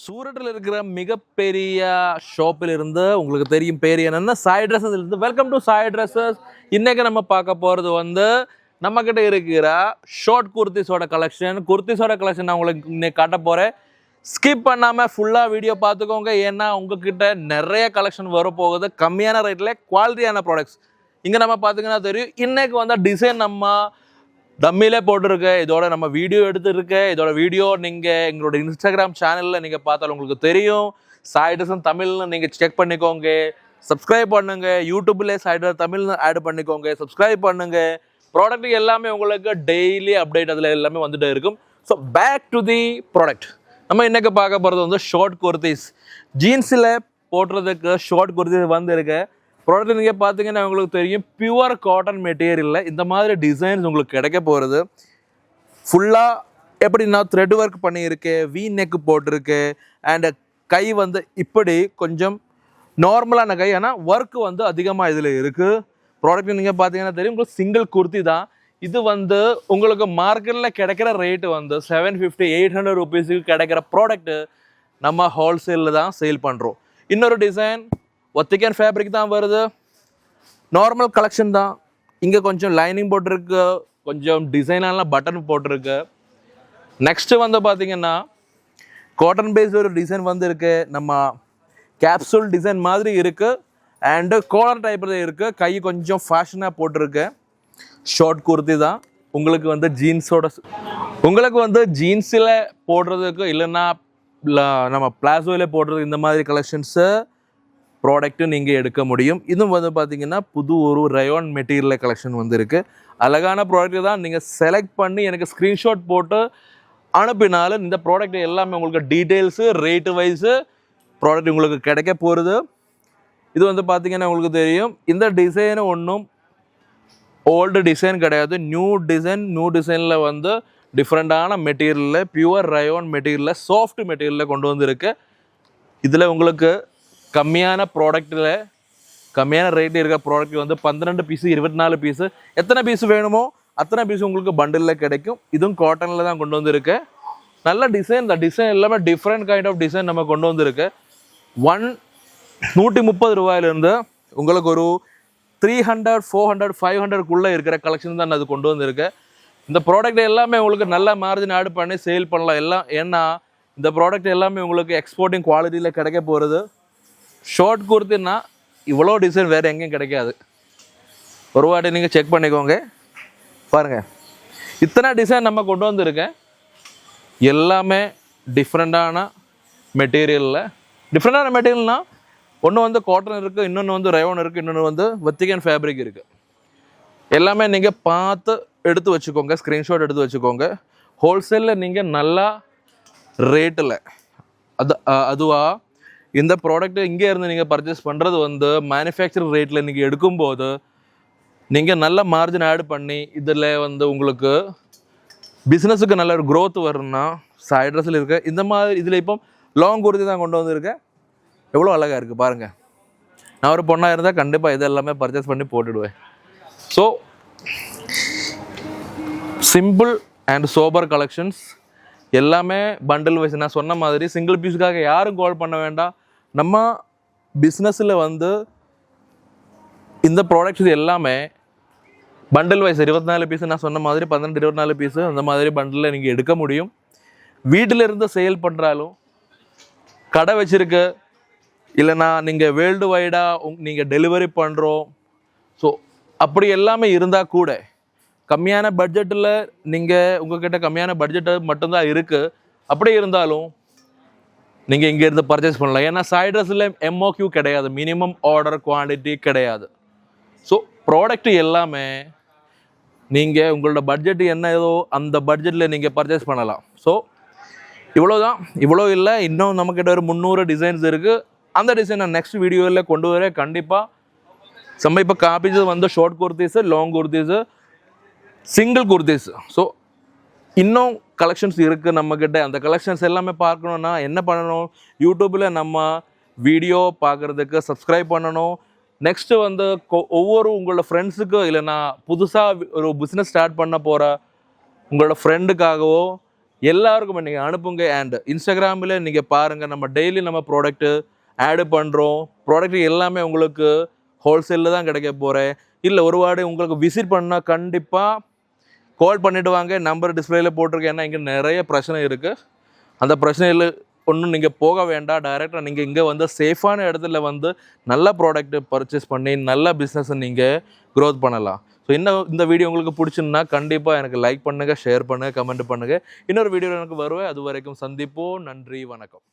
சூரட்டில் இருக்கிற மிகப்பெரிய ஷாப்பில் இருந்து உங்களுக்கு தெரியும் பேர் என்னன்னா சாய் ட்ரெஸ்ஸஸ் இருந்து வெல்கம் டு சாய் ட்ரெஸ்ஸஸ். இன்னைக்கு நம்ம பார்க்க போகிறது நம்ம கிட்ட இருக்கிற ஷார்ட் குர்த்திஸோட கலெக்ஷன். நான் உங்களுக்கு இன்னைக்கு காட்ட போகிறேன். ஸ்கிப் பண்ணாமல் ஃபுல்லாக வீடியோ பார்த்துக்கோங்க. ஏன்னா உங்ககிட்ட நிறைய கலெக்ஷன் வர போகுது கம்மியான ரேட்டில் குவாலிட்டியான ப்ராடக்ட்ஸ். இங்கே நம்ம பார்த்தீங்கன்னா தெரியும் இன்னைக்கு டிசைன் நம்ம டம்மிலே போட்டிருக்கு. இதோட நம்ம வீடியோ எடுத்துருக்கு. இதோட வீடியோ நீங்கள் எங்களோட இன்ஸ்டாகிராம் சேனலில் நீங்கள் பார்த்தாலும் உங்களுக்கு தெரியும். சாய் ட்ரெஸ்ஸஸ் தமிழ்னு நீங்கள் செக் பண்ணிக்கோங்க. சப்ஸ்கிரைப் பண்ணுங்க. யூடியூப்லேயே சாய் ட்ரெஸ்ஸஸ் தமிழ்னு ஆட் பண்ணிக்கோங்க. சப்ஸ்கிரைப் பண்ணுங்க. ப்ராடக்ட் எல்லாமே உங்களுக்கு டெய்லி அப்டேட் அதில் எல்லாமே வந்துட்டு இருக்கும். So back to the product. நம்ம இன்னைக்கு பார்க்க போகிறது ஷார்ட் குர்த்திஸ். ஜீன்ஸில் போடுறதுக்கு ஷார்ட் குர்த்திஸ் இருக்கு. ப்ராடக்ட் நீங்கள் பார்த்தீங்கன்னா உங்களுக்கு தெரியும் பியூர் காட்டன் மெட்டீரியலில் இந்த மாதிரி டிசைன்ஸ் உங்களுக்கு கிடைக்க போகிறது. ஃபுல்லாக எப்படின்னா த்ரெட் ஒர்க் பண்ணியிருக்கு, வி நெக்கு போட்டிருக்கு. அண்ட் கை இப்படி கொஞ்சம் நார்மலான கை, ஆனால் ஒர்க் அதிகமாக இதில் இருக்குது. ப்ராடக்ட் நீங்கள் பார்த்தீங்கன்னா தெரியும் உங்களுக்கு சிங்கிள் குர்த்தி தான். இது உங்களுக்கு மார்க்கெட்டில் கிடைக்கிற ரேட்டு 750-800 ருபீஸுக்கு கிடைக்கிற ப்ராடக்ட்டு நம்ம ஹோல்சேலில் தான் சேல் பண்ணுறோம். இன்னொரு டிசைன் ஒத்திக்கன் ஃபேப்ரிக் தான் வருது. நார்மல் கலெக்ஷன் தான். இங்கே கொஞ்சம் லைனிங் போட்டிருக்கு, கொஞ்சம் டிசைனெல்லாம் பட்டன் போட்டிருக்கு. நெக்ஸ்ட்டு பார்த்தீங்கன்னா காட்டன் பேஸ்ட் ஒரு டிசைன் இருக்கு. நம்ம கேப்சூல் டிசைன் மாதிரி இருக்குது. அண்டு கோலர் டைப்பில் இருக்குது. கை கொஞ்சம் ஃபேஷனாக போட்டிருக்கு. ஷார்ட் குர்த்தி தான். உங்களுக்கு ஜீன்ஸில் போடுறதுக்கு இல்லைன்னா நம்ம பிளாசோவில் போடுறதுக்கு இந்த மாதிரி கலெக்ஷன்ஸு ப்ராடக்ட்டு நீங்கள் எடுக்க முடியும். இதுவும் பார்த்தீங்கன்னா புது ஒரு ரயோன் மெட்டீரியல் கலெக்ஷன் இருக்குது. அழகான ப்ராடக்ட் தான். நீங்கள் செலக்ட் பண்ணி எனக்கு ஸ்க்ரீன்ஷாட் போட்டு அனுப்பினாலும் இந்த ப்ராடக்ட் எல்லாமே உங்களுக்கு டீட்டெயில்ஸு ரேட்டு வைஸு ப்ராடக்ட் உங்களுக்கு கிடைக்க போகிறது. இது பார்த்தீங்கன்னா உங்களுக்கு தெரியும் இந்த டிசைனு ஒன்றும் ஓல்டு டிசைன் கிடையாது. நியூ டிசைனில் டிஃப்ரெண்ட்டான மெட்டீரியலில் பியூர் ரயோன் மெட்டீரியலில் சாஃப்ட் மெட்டீரியலில் கொண்டு வந்திருக்கு. இதில் உங்களுக்கு கம்மியான ப்ராடக்ட்டில் கம்மியான ரேட்டு இருக்கிற ப்ராடக்ட் 12 பீஸு 24 பீஸு எத்தனை பீஸு வேணுமோ அத்தனை பீஸு உங்களுக்கு பண்டிலில் கிடைக்கும். இதுவும் காட்டனில் தான் கொண்டு வந்திருக்கு. நல்ல டிசைன். இந்த டிசைன் எல்லாமே டிஃப்ரெண்ட் கைண்ட் ஆஃப் டிசைன் நம்ம கொண்டு வந்திருக்கு. 130 ரூபாயிலிருந்து உங்களுக்கு ஒரு 300, 400, 500க்குள்ளே இருக்கிற கலெக்ஷன் தான் அது கொண்டு வந்திருக்கு. இந்த ப்ராடக்ட் எல்லாமே உங்களுக்கு நல்ல மார்ஜின் ஆட் பண்ணி சேல் பண்ணலாம் எல்லாம். ஏன்னா இந்த ப்ராடக்ட் எல்லாமே உங்களுக்கு எக்ஸ்போர்ட்டிங் குவாலிட்டியில் கிடைக்க போகிறது. ஷார்ட் குர்த்தின்னா இவ்வளோ டிசைன் வேறு எங்கேயும் கிடைக்காது. ஒரு வாட்டி நீங்கள் செக் பண்ணிக்கோங்க. பாருங்கள் இத்தனை டிசைன் நம்ம கொண்டு வந்திருக்கேன். எல்லாமே டிஃப்ரெண்ட்டான மெட்டீரியல்னால் ஒன்று காட்டன் இருக்குது, இன்னொன்று ரயோன் இருக்குது, இன்னொன்று வத்திகன் ஃபேப்ரிக் இருக்குது. எல்லாமே நீங்கள் பார்த்து எடுத்து வச்சுக்கோங்க. ஸ்க்ரீன்ஷாட் எடுத்து வச்சுக்கோங்க. ஹோல்சேலில் நீங்கள் நல்லா ரேட்டில் அதுவாக இந்த ப்ராடக்ட் இங்கே இருந்து நீங்கள் பர்ச்சேஸ் பண்ணுறது மேனுஃபேக்சரிங் ரேட்டில் நீங்கள் எடுக்கும்போது நீங்கள் நல்ல மார்ஜின் ஆட் பண்ணி இதில் உங்களுக்கு பிஸ்னஸுக்கு நல்ல ஒரு க்ரோத் வரணும்னா சாய் ட்ரெஸ்ஸில் இருக்க இந்த மாதிரி இதில் இப்போ லாங் குர்த்தி தான் கொண்டு வந்திருக்கேன். எவ்வளோ அழகாக இருக்குது பாருங்கள். நான் ஒரு பொண்ணாக இருந்தால் கண்டிப்பாக இது எல்லாமே பர்ச்சேஸ் பண்ணி போட்டுடுவேன். So simple and sober collections எல்லாமே பண்டில் வைஸ். நான் சொன்ன மாதிரி சிங்கிள் பீஸுக்காக யாரும் கால் பண்ண வேண்டாம். நம்ம பிஸ்னஸில் இந்த ப்ராடக்ட்ஸ் எல்லாமே பண்டில் வைஸ் 24 பீஸு. நான் சொன்ன மாதிரி 12-24 பீஸு அந்த மாதிரி பண்டிலில் நீங்கள் எடுக்க முடியும். வீட்டில் இருந்து சேல் பண்ணுறாலும் கடை வச்சுருக்கு இல்லைனா நீங்கள் வேர்ல்டு வைடாக நீங்கள் டெலிவரி பண்ணுறோம். ஸோ அப்படி எல்லாமே இருந்தால் கூட கம்மியான பட்ஜெட்டில் நீங்கள் உங்கள்கிட்ட கம்மியான பட்ஜெட்டு மட்டும்தான் இருக்குது. அப்படி இருந்தாலும் நீங்கள் இங்கேருந்து பர்ச்சேஸ் பண்ணலாம். ஏன்னா சாய் ட்ரெஸ்ஸில் MOQ கிடையாது, மினிமம் ஆர்டர் குவான்டிட்டி கிடையாது. ஸோ ப்ராடக்ட் எல்லாமே நீங்கள் உங்களோட பட்ஜெட் என்ன ஏதோ அந்த பட்ஜெட்டில் நீங்கள் பர்ச்சேஸ் பண்ணலாம். ஸோ இவ்வளோதான். இவ்வளோ இல்லை, இன்னும் நம்மக்கிட்ட ஒரு 300 டிசைன்ஸ் இருக்குது. அந்த டிசைன் நான் நெக்ஸ்ட் வீடியோவில் கொண்டு வரேன் கண்டிப்பாக. நம்ம இப்போ காப்பிச்சது short kurtis, long kurtis, single kurtis. So இன்னும் கலெக்ஷன்ஸ் இருக்குது நம்மக்கிட்ட. அந்த கலெக்ஷன்ஸ் எல்லாமே பார்க்கணுன்னா என்ன பண்ணணும்? யூடியூப்பில் நம்ம வீடியோ பார்க்குறதுக்கு சப்ஸ்கிரைப் பண்ணணும். நெக்ஸ்ட்டு ஒவ்வொரு உங்களோட ஃப்ரெண்ட்ஸுக்கு இல்லைனா புதுசாக ஒரு பிஸ்னஸ் ஸ்டார்ட் பண்ண போகிற உங்களோட ஃப்ரெண்டுக்காகவோ எல்லாருக்கும் நீங்கள் அனுப்புங்க. அண்ட் இன்ஸ்டாகிராமில் நீங்கள் பாருங்கள், நம்ம டெய்லி நம்ம ப்ராடக்ட்டு ஆடு பண்ணுறோம். ப்ராடக்ட் எல்லாமே உங்களுக்கு ஹோல்சேலில் தான் கிடைக்க போகிறேன். இல்லை ஒரு வாடி உங்களுக்கு விசிட் பண்ணால் கண்டிப்பாக கால் பண்ணிவிட்டு வாங்க. நம்பர் டிஸ்பிளேயில் போட்டிருக்கேன். ஏன்னா இங்கே நிறைய பிரச்சனை இருக்குது. அந்த பிரச்சனையில் ஒன்றும் நீங்கள் போக வேண்டாம். டைரெக்டாக நீங்கள் இங்கே வந்து சேஃபான இடத்துல வந்து நல்ல ப்ராடக்ட்டு பர்ச்சேஸ் பண்ணி நல்ல பிஸ்னஸை நீங்கள் க்ரோத் பண்ணலாம். ஸோ இந்த வீடியோ உங்களுக்கு பிடிச்சுன்னா கண்டிப்பாக எனக்கு லைக் பண்ணுங்கள், ஷேர் பண்ணுங்கள், கமெண்ட் பண்ணுங்கள். இன்னொரு வீடியோவில் எனக்கு வருவேன். அது வரைக்கும் சந்திப்போம். நன்றி, வணக்கம்.